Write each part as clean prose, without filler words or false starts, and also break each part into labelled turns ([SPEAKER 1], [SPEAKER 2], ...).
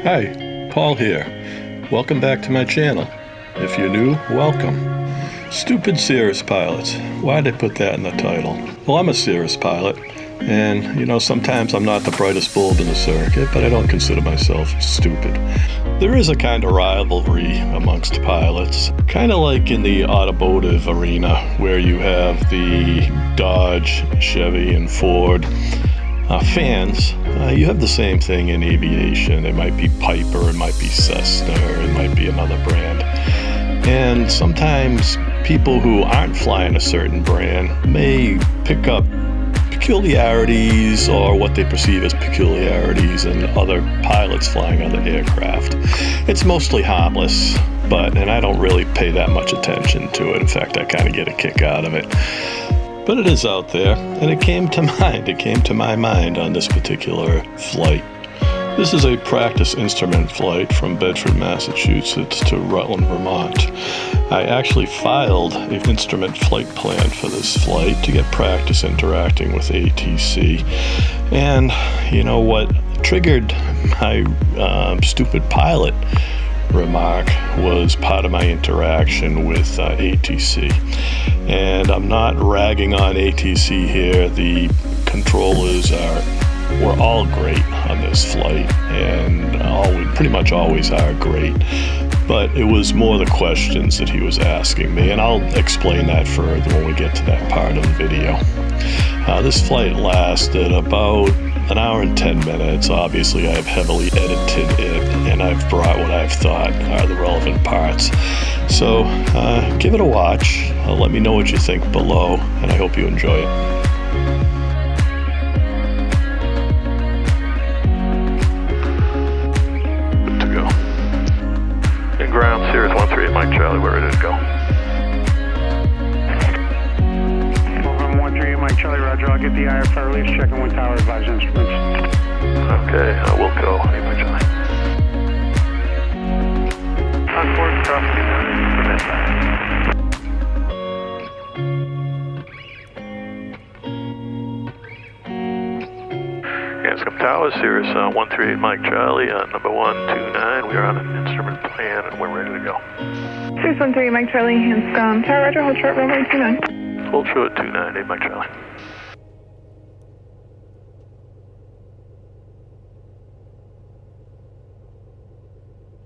[SPEAKER 1] Hi, Paul here. Welcome back to my channel. If you're new, welcome. Stupid Cirrus pilots. Why'd I put that in the title? Well, I'm a Cirrus pilot, and you know, sometimes I'm not the brightest bulb in the circuit, but I don't consider myself stupid. There is a kind of rivalry amongst pilots, kind of like in the automotive arena, where you have the Dodge, Chevy, and Ford fans. You have the same thing in aviation. It might be Piper, it might be Cessna, or it might be another brand. And sometimes people who aren't flying a certain brand may pick up peculiarities or what they perceive as peculiarities in other pilots flying other aircraft. It's mostly harmless, and I don't really pay that much attention to it. In fact, I kind of get a kick out of it. But it is out there, and it came to my mind on this particular flight. This is a practice instrument flight from Bedford, Massachusetts to Rutland, Vermont. I actually filed an instrument flight plan for this flight to get practice interacting with ATC. And you know what triggered my stupid pilot remark was part of my interaction with ATC. And I'm not ragging on ATC here. The controllers were all great on this flight, and pretty much always are great. But it was more the questions that he was asking me, and I'll explain that further when we get to that part of the video. This flight lasted about an hour and 10 minutes. Obviously, I've heavily edited it, and I've brought what I've thought are the relevant parts. So give it a watch. Let me know what you think below, and I hope you enjoy it.
[SPEAKER 2] Ground, Cirrus 138 Mike Charlie, we're ready to go.
[SPEAKER 3] From 138 Mike Charlie, roger, I'll get the IFR release, checking with tower advised instruments.
[SPEAKER 2] Okay, we'll go, 8 Mike Charlie. On course, cross permit Anscombe Tower, Cirrus 138 Mike Charlie, number 129. We are on an instrument plan and we're ready to go.
[SPEAKER 4] Cirrus 138 Mike Charlie, Anscombe Tower, roger, hold short, runway 29.
[SPEAKER 2] Hold short 29, 8 Mike Charlie.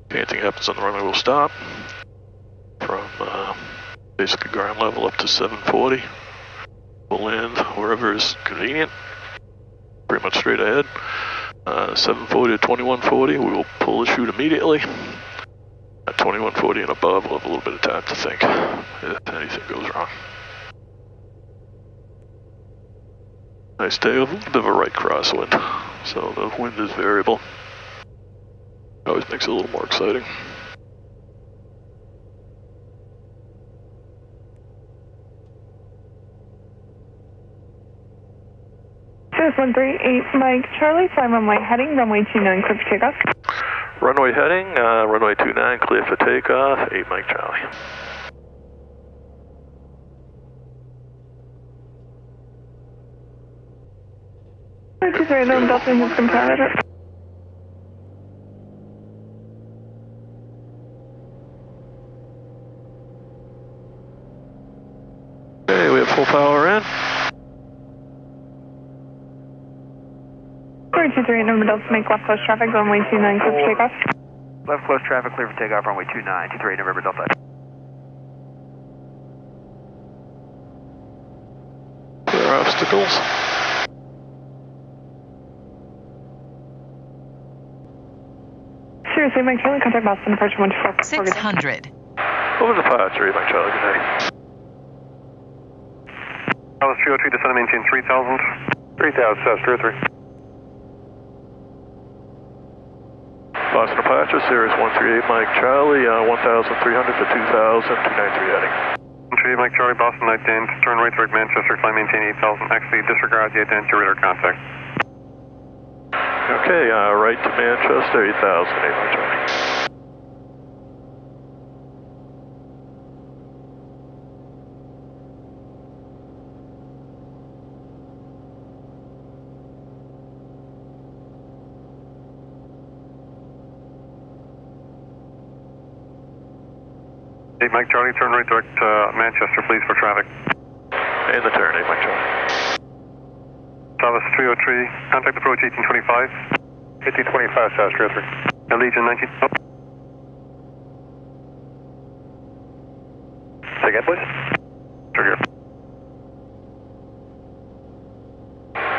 [SPEAKER 2] If anything happens on the runway, we'll stop. From basically ground level up to 740. We'll land wherever is convenient. Pretty much straight ahead. 740 to 2140, we will pull the chute immediately. At 2140 and above, we'll have a little bit of time to think if anything goes wrong. Nice day with a little bit of a right crosswind, so the wind is variable. Always makes it a little more exciting.
[SPEAKER 4] Cirrus 138 Mike Charlie, fly runway heading, runway 29, clear for takeoff.
[SPEAKER 2] Runway heading, runway 29, clear for takeoff, 8 Mike Charlie.
[SPEAKER 4] Sorry, no, Delta Anscombe Tower, roger.
[SPEAKER 2] Okay, we have full power in.
[SPEAKER 4] 238, number Delta, make left close traffic, runway 29, clear for takeoff.
[SPEAKER 5] Left close traffic, clear for takeoff, runway 29, 238, November Delta.
[SPEAKER 2] Clear obstacles.
[SPEAKER 4] Cirrus 8 Mike Charlie, contact Boston, departure 124.
[SPEAKER 6] 600.
[SPEAKER 2] Over the departure, 8 Mike Charlie, good night.
[SPEAKER 3] Alice 303, descend and maintain 3000.
[SPEAKER 2] 3000, South 303. Boston departure, Cirrus 138 Mike Charlie, 1300 to 2000, 293 heading.
[SPEAKER 3] 138 Mike Charlie, Boston, identity, turn right toward Manchester, climb maintain 8000, actually disregard the identity radar contact.
[SPEAKER 2] Okay, right to Manchester, 8000, 8 Mike Charlie.
[SPEAKER 3] 8 Mike Charlie, turn right direct Manchester, please, for traffic.
[SPEAKER 2] And the turn, 8 Mike Charlie.
[SPEAKER 3] Dallas 303, contact approach 1825. 1825, South 303. Allegiant 19. Oh. Say again, please. Trigger.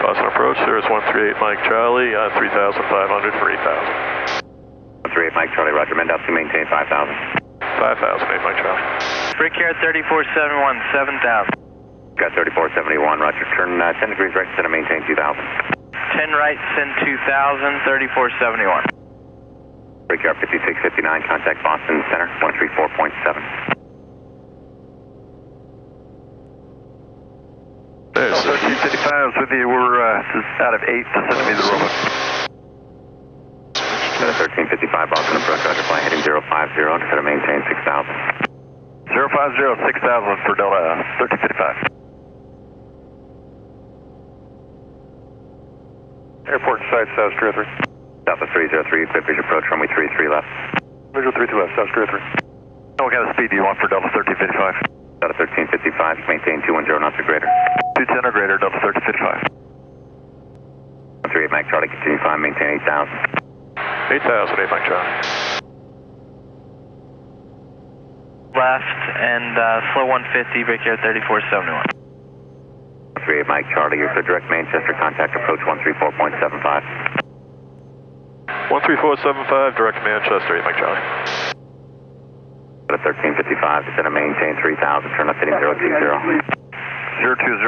[SPEAKER 2] Boston approach, Cirrus 138 Mike Charlie, 3,500 for 8,000.
[SPEAKER 6] 138 Mike Charlie, Roger. Mendelsky, maintain 5,000.
[SPEAKER 2] 5,000, 8 Mike Charlie.
[SPEAKER 5] Brickyard 3471, 7,000.
[SPEAKER 6] Got 3471, Roger. Turn 10 degrees right, center, maintain 2,000.
[SPEAKER 5] 10 right, send 2,000, 3471.
[SPEAKER 6] Brickyard 5659, contact Boston Center, 134.7.
[SPEAKER 2] There's
[SPEAKER 3] 1355 with you. We're out of 8 centimeter robot.
[SPEAKER 6] 1355, Boston approach, Roger. Fly heading 050, center, maintain 6,000.
[SPEAKER 3] 050, 6,000 for Delta 1355. Airport side, South 303.
[SPEAKER 6] Delta 303, Bedford approach, runway 33 left.
[SPEAKER 3] Visual 32 left, South 303. What kind of speed do you want for Delta 1355?
[SPEAKER 6] Delta 1355, maintain 210 knots or greater.
[SPEAKER 3] 210 or greater, Delta 1355.
[SPEAKER 6] 138 Mike Charlie, continue climb, maintain 8,000.
[SPEAKER 2] 8,000, 8 Mike Charlie.
[SPEAKER 5] Left and slow 150, Brickyard 3471.
[SPEAKER 6] 138 Mike Charlie, you're for direct Manchester, contact approach 134.75.
[SPEAKER 2] 13475, direct Manchester, 8 Mike Charlie.
[SPEAKER 6] At 1355, descend and maintain 3,000, turn left heading 020.
[SPEAKER 3] 020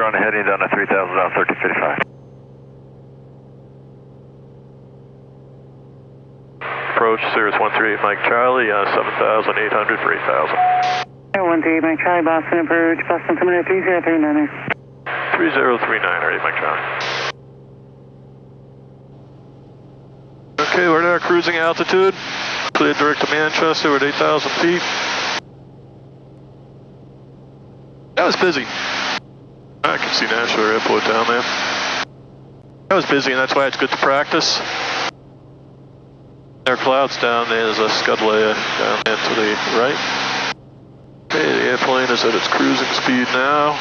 [SPEAKER 3] on the heading down to 3,000 out 1355.
[SPEAKER 2] Approach, Cirrus 138 Mike Charlie, 7,800 for 8,000.
[SPEAKER 7] 138 Mike Charlie, Boston approach, Boston altimeter 3039er.
[SPEAKER 2] 3039er, 8 Mike Charlie. Okay, we're at our cruising altitude. Cleared direct to Manchester at 8,000 feet. That was busy. I can see Nashville Airport down there. That was busy, and that's why it's good to practice. There are clouds down there. There's a scud layer down there to the right. Okay, the airplane is at its cruising speed now.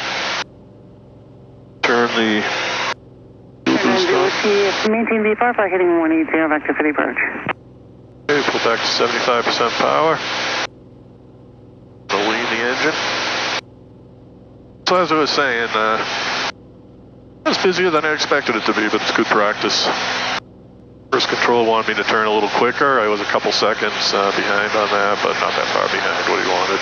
[SPEAKER 2] Turn the fuel boost on.
[SPEAKER 7] Maintain VFR, fly heading 180, vector city approach.
[SPEAKER 2] Okay, pull back to 75% power. Lean the engine. So as I was saying, it was busier than I expected it to be, but it's good practice. First control wanted me to turn a little quicker. I was a couple seconds behind on that, but not that far behind what he wanted.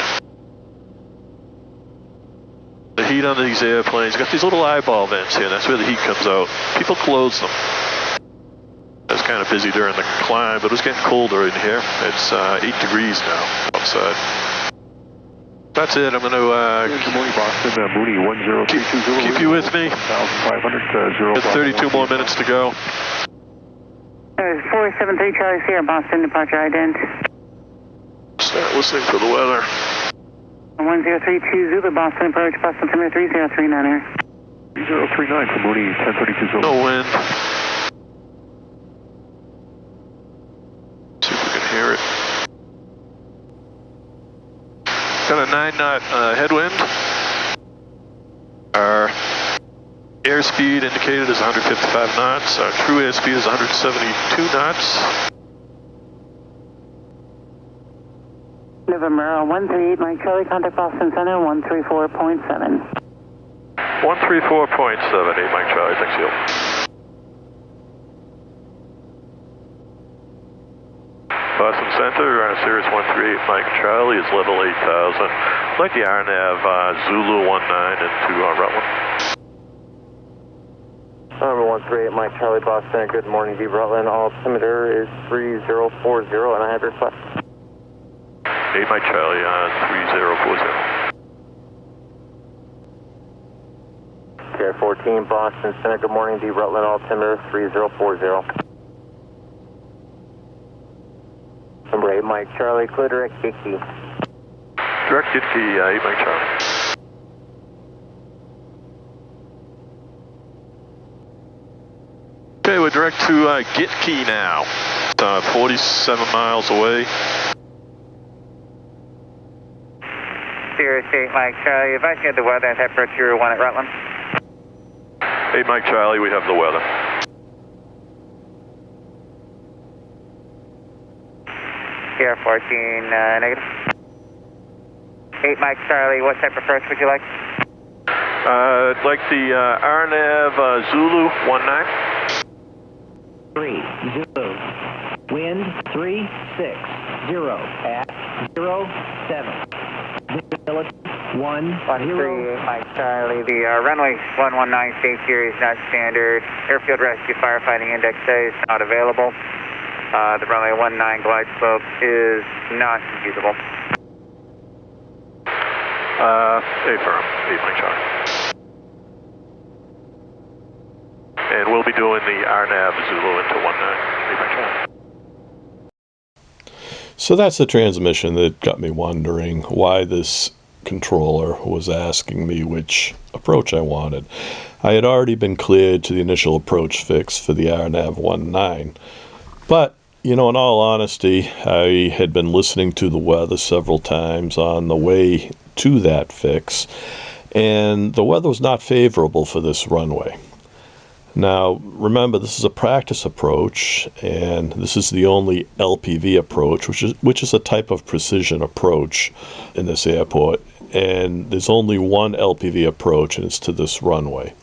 [SPEAKER 2] The heat on these airplanes, you got these little eyeball vents here, that's where the heat comes out. People close them. It was kind of busy during the climb, but it was getting colder in here. It's 8 degrees now outside. That's it. I'm going to
[SPEAKER 3] Good morning, Boston. Mooney 10320.
[SPEAKER 2] keep you with me.
[SPEAKER 3] 1,500 0.
[SPEAKER 2] 32 more minutes to go.
[SPEAKER 7] 473 Charlie Sierra, Boston departure ident.
[SPEAKER 2] Start listening for the weather.
[SPEAKER 7] 1032 Zulu, Boston approach, Boston altimeter 3039er.
[SPEAKER 3] 3039 for Mooney 1032 Zulu.
[SPEAKER 2] No wind. See if we can hear it. Got a 9-knot headwind. Our airspeed indicated is 155 knots. Our true airspeed is 172 knots.
[SPEAKER 7] November 138 Mike Charlie, contact Boston Center 134.7.
[SPEAKER 2] 134.78 Mike Charlie, thanks you. Boston Center, Cirrus 138 Mike Charlie is level 8,000. Like the RNAV Zulu 19 into Rutland.
[SPEAKER 8] Number 138 Mike Charlie, Boston, good morning, Deep Rutland. Altimeter is 3040 and I have your request.
[SPEAKER 2] 8 Mike Charlie, 3040.
[SPEAKER 8] Air 14 Boston Center, good morning, Deep Rutland, altimeter 3040. Number 8 Mike Charlie, clear direct Gitke.
[SPEAKER 2] Direct Gitke, 8 Mike Charlie. Okay, we're direct to Gitke now. It's 47 miles away.
[SPEAKER 5] Cirrus 8 Mike Charlie, advise me of the weather and approach 01 at Rutland.
[SPEAKER 2] 8 Mike Charlie, we have the weather.
[SPEAKER 5] Sierra 14, negative. 8 Mike Charlie, what type of approach would you like?
[SPEAKER 2] I'd like the RNAV Zulu 19.
[SPEAKER 9] 30. Wind 36. 0 at 07. Visibility 10.
[SPEAKER 5] 138 Mike Charlie, the runway 119 safety area is not standard. Airfield rescue firefighting index A is not available. The runway 19 glide slope is not usable.
[SPEAKER 2] Affirm, 8 Mike Charlie. And we'll be doing the RNAV Zulu into 19, 8 Mike Charlie.
[SPEAKER 1] So that's the transmission that got me wondering why this controller was asking me which approach I wanted. I had already been cleared to the initial approach fix for the RNAV 19, but you know, in all honesty, I had been listening to the weather several times on the way to that fix, and the weather was not favorable for this runway. Now, remember, this is a practice approach, and this is the only LPV approach, which is a type of precision approach in this airport, and there's only one LPV approach, and it's to this runway.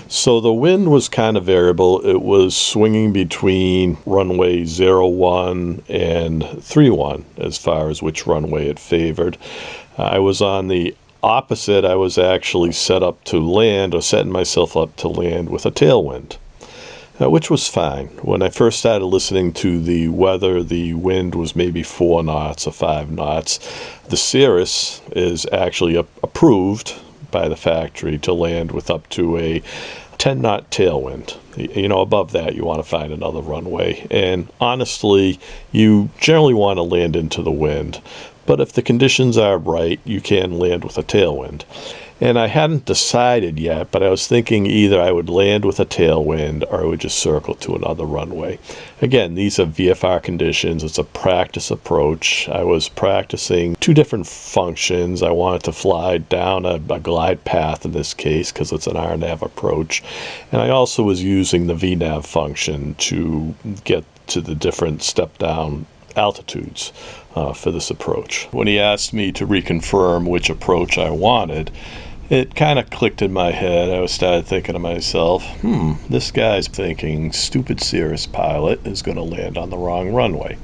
[SPEAKER 1] So the wind was kind of variable. It was swinging between runway 01 and 31 as far as which runway it favored. I was on the opposite. I was actually set up to land, or setting myself up to land with a tailwind, which was fine. When I first started listening to the weather, the wind was maybe 4 knots or 5 knots. The Cirrus is actually approved by the factory to land with up to a 10-knot tailwind. You know, above that, you want to find another runway. And honestly, you generally want to land into the wind. But if the conditions are right, you can land with a tailwind. And I hadn't decided yet, but I was thinking either I would land with a tailwind or I would just circle to another runway. Again, these are VFR conditions. It's a practice approach. I was practicing 2 different functions. I wanted to fly down a glide path in this case because it's an RNAV approach. And I also was using the VNAV function to get to the different step-down altitudes for this approach. When he asked me to reconfirm which approach I wanted, it kind of clicked in my head. I started thinking to myself, this guy's thinking stupid Cirrus pilot is going to land on the wrong runway.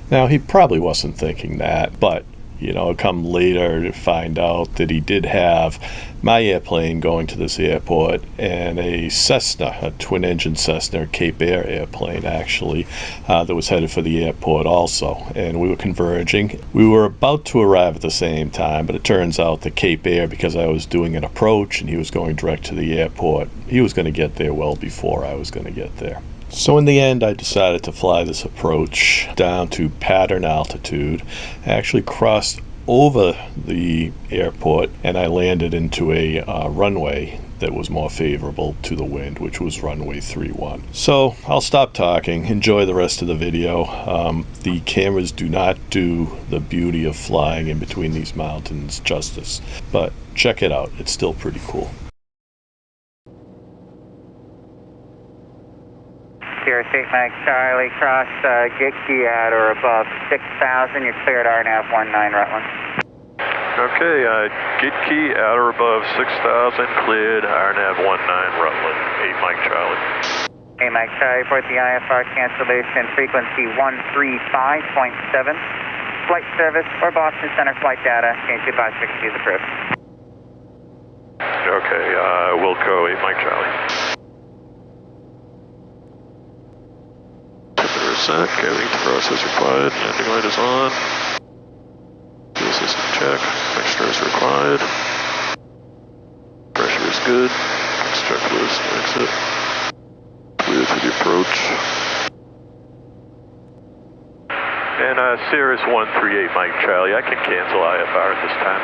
[SPEAKER 1] Now, he probably wasn't thinking that, but you know, come later to find out that he did have my airplane going to this airport and a Cessna, a twin-engine Cessna Cape Air airplane, actually, that was headed for the airport also. And we were converging. We were about to arrive at the same time, but it turns out that Cape Air, because I was doing an approach and he was going direct to the airport, he was going to get there well before I was going to get there. So in the end, I decided to fly this approach down to pattern altitude. I actually crossed over the airport and I landed into a runway that was more favorable to the wind, which was runway 31. So I'll stop talking. Enjoy the rest of the video. The cameras do not do the beauty of flying in between these mountains justice, but check it out. It's still pretty cool.
[SPEAKER 5] Sierra 8 Mike Charlie, cross get key at or above 6,000. You're cleared RNAV 19 Rutland.
[SPEAKER 2] Okay, get key at or above 6,000, cleared RNAV 19 Rutland, 8 Mike Charlie.
[SPEAKER 5] 8 Mike Charlie, report the IFR cancellation, frequency 135.7. Flight service or Boston Center flight data, change to 560 is approved.
[SPEAKER 2] Okay, Wilco, 8 Mike Charlie. Set, getting to process required, landing light is on. Fuel system check, extras required. Pressure is good. Let's checklist, exit. Clear to the approach. And Cirrus 138 Mike Charlie, I can cancel IFR at this time.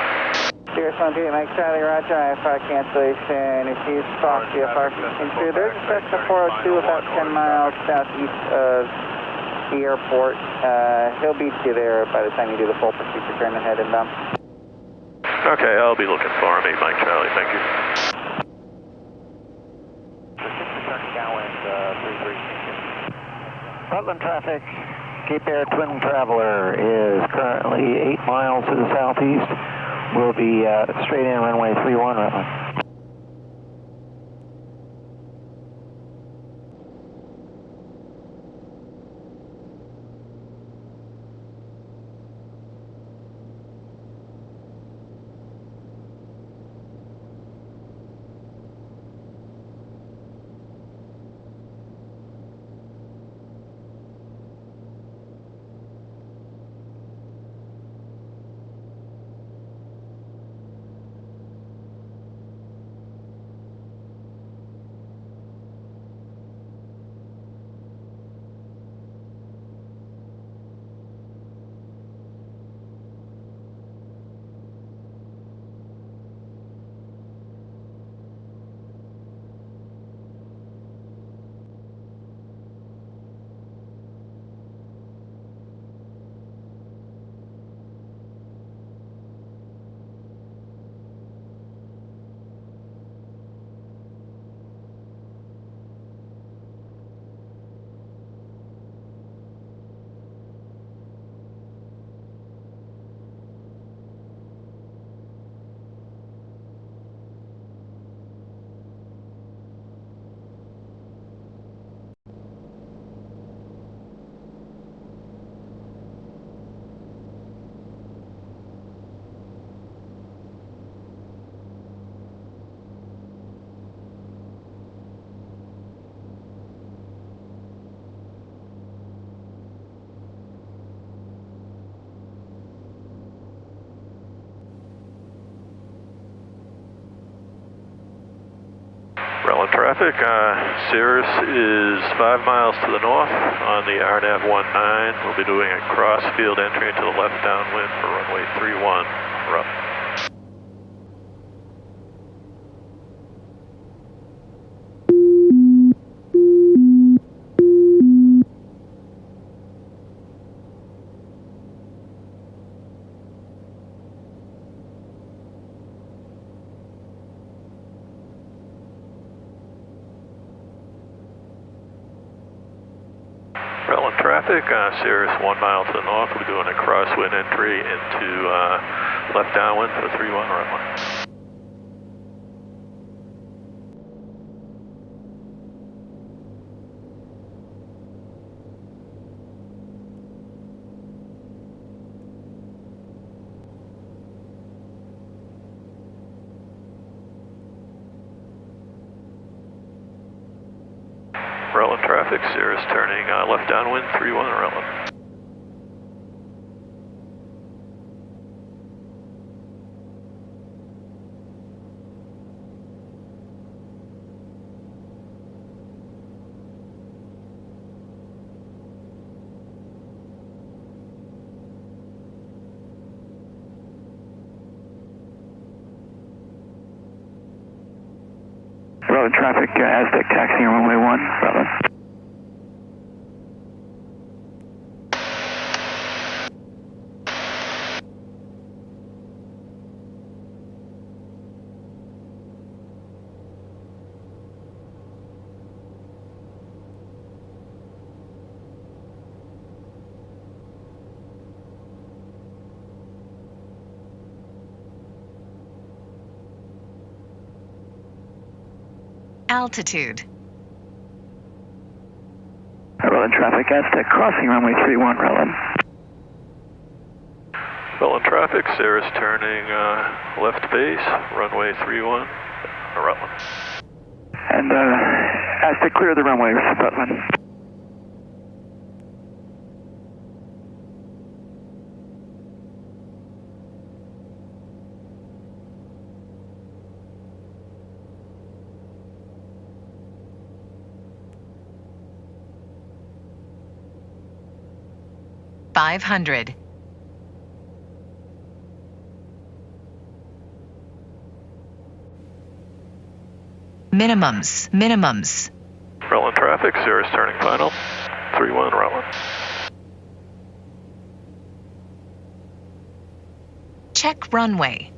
[SPEAKER 5] Cirrus 138 Mike Charlie, roger, IFR cancellation, issues, Fox, IFR 15-2. There's a Cessna 402 about 10 miles southeast of the airport. He'll beat you there by the time you do the full procedure turn and head inbound.
[SPEAKER 2] Okay, I'll be looking for him. 8 Mike Charlie, thank you.
[SPEAKER 9] Rutland traffic, Cape Air Twin Traveler is currently 8 miles to the southeast. We'll be straight in runway 31 Rutland.
[SPEAKER 2] Rutland traffic, Cirrus is 5 miles to the north on the RNAV 19. We'll be doing a cross-field entry into the left downwind for runway 31, Rutland. Rutland traffic, Cirrus 1 mile to the north. We're doing a crosswind entry into left downwind for 31 Rutland. Rutland traffic, Cirrus turning left downwind, 31 Rutland.
[SPEAKER 10] Rutland traffic, Aztec taxiing runway 1, Rutland.
[SPEAKER 11] Altitude.
[SPEAKER 10] Rutland traffic, Aztec crossing runway 31, Rutland.
[SPEAKER 2] Rutland traffic, Cirrus turning left base, runway 31, Rutland.
[SPEAKER 10] And Aztec clear the runway, Rutland.
[SPEAKER 11] $500. Minimums.
[SPEAKER 2] Rutland traffic, Cirrus turning final, 31 Rutland.
[SPEAKER 11] Check runway.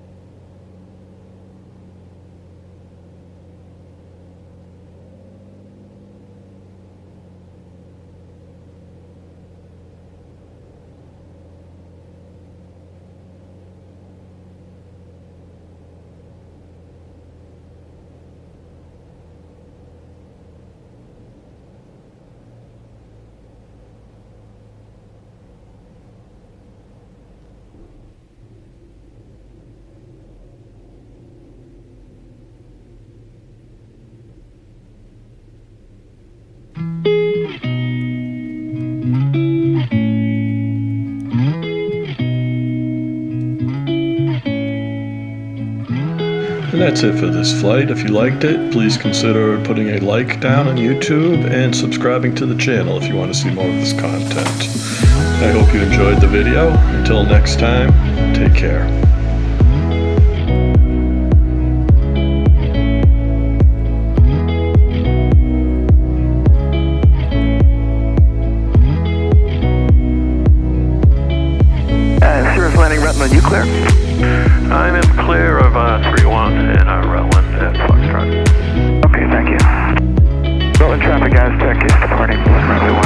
[SPEAKER 1] that's it for this flight. If you liked it, please consider putting a like down on YouTube and subscribing to the channel if you want to see more of this content. I hope you enjoyed the video. Until next time, take care.
[SPEAKER 10] Cirrus landing Rutland, you clear?
[SPEAKER 2] I am clear of 3-1 and Rutland at Foxtrot.
[SPEAKER 10] Okay, thank you. Rutland traffic Aztec is departing runway 1.